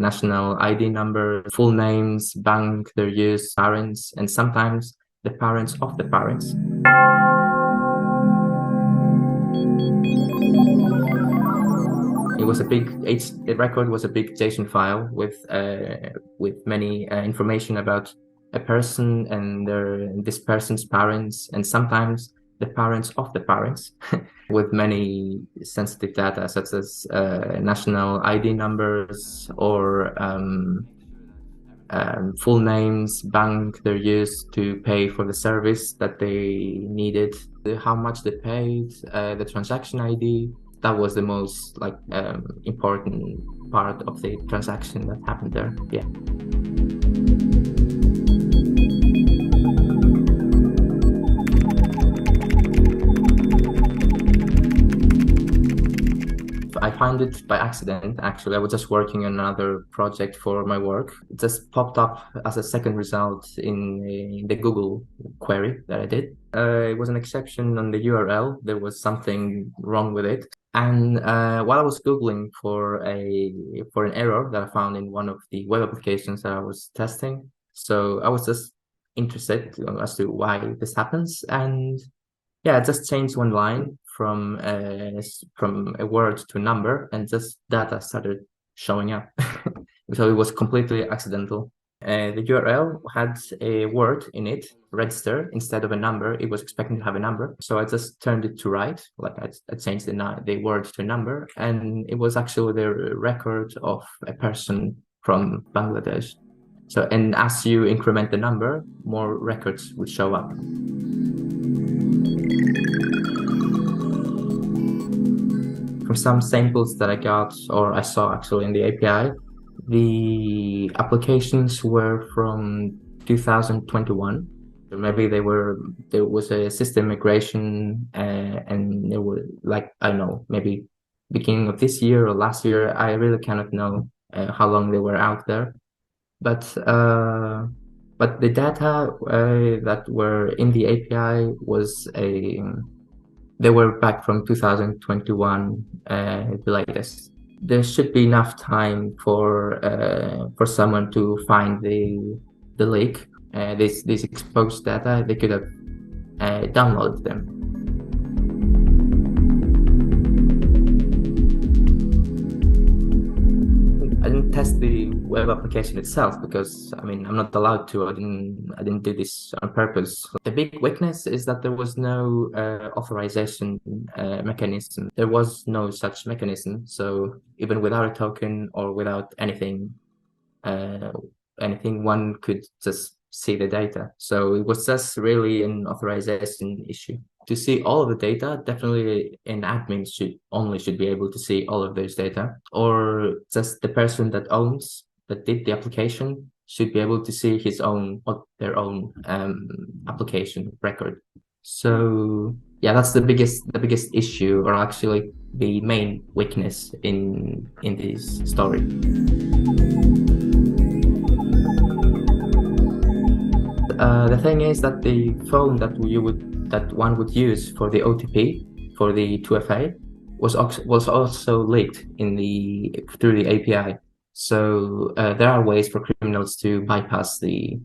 national ID number, full names, bank, their use, parents, and sometimes the parents of the parents. It was the record was a big JSON file with many information about a person and this person's parents, and sometimes the parents of the parents, with many sensitive data such as national ID numbers or full names, bank they used to pay for the service that they needed, how much they paid, the transaction ID. That was the most important part of the transaction that happened there. Yeah. I found it by accident, actually. I was just working on another project for my work. It just popped up as a second result in the Google query that I did. It was an exception on the URL. There was something wrong with it. And while I was Googling for an error that I found in one of the web applications that I was testing, so I was just interested as to why this happens. And yeah, I just changed one line from a word to a number, and just data started showing up. So it was completely accidental. The URL had a word in it, register, instead of a number. It was expecting to have a number. So I just turned it to right, like I changed the word to a number, and it was actually the record of a person from Bangladesh. So, and as you increment the number, more records would show up. From some samples that I got, or I saw actually in the API, the applications were from 2021. So maybe there was a system migration, and they were I don't know, maybe beginning of this year or last year. I really cannot know how long they were out there. But the data that were in the API was they were back from 2021, the latest. There should be enough time for someone to find the leak. These exposed data, they could have downloaded them. I didn't test the web application itself because I'm not allowed to. I didn't do this on purpose. The big weakness is that there was no authorization mechanism. There was no such mechanism. So even without a token or without anything, one could just see the data. So it was just really an authorization issue. To see all of the data, definitely an admin should be able to see all of those data, or just the person that did the application should be able to see their own application record. So yeah, that's the biggest issue, or actually the main weakness in this story. The thing is that the phone that one would use for the OTP for the 2FA was also leaked through the API. So there are ways for criminals to bypass the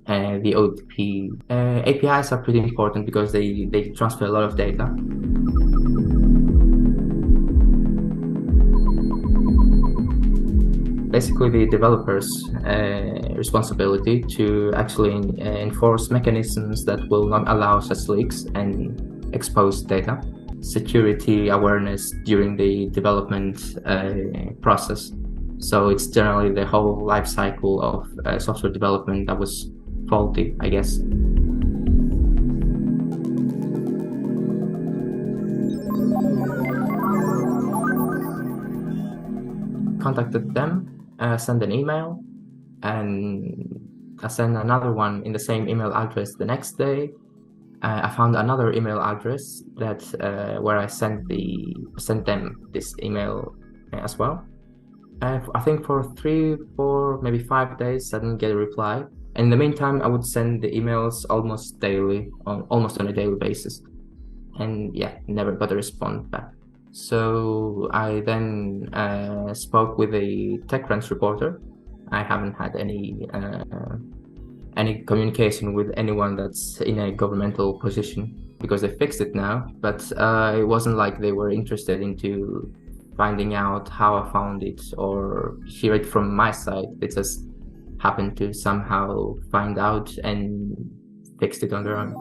OTP. APIs are pretty important because they transfer a lot of data. Basically, the developer's responsibility to actually enforce mechanisms that will not allow such leaks and expose data. Security awareness during the development process. So it's generally the whole life cycle of software development that was faulty, I guess. Contacted them, sent an email, and I sent another one in the same email address the next day. I found another email address where I sent them this email as well. I think for 3, 4, maybe 5 days, I didn't get a reply. In the meantime, I would send the emails almost on a daily basis, and yeah, never got a response back. So I then spoke with a TechCrunch reporter. I haven't had any communication with anyone that's in a governmental position because they fixed it now. But it wasn't like they were interested into finding out how I found it or hear it from my side. They just happened to somehow find out and fixed it on their own.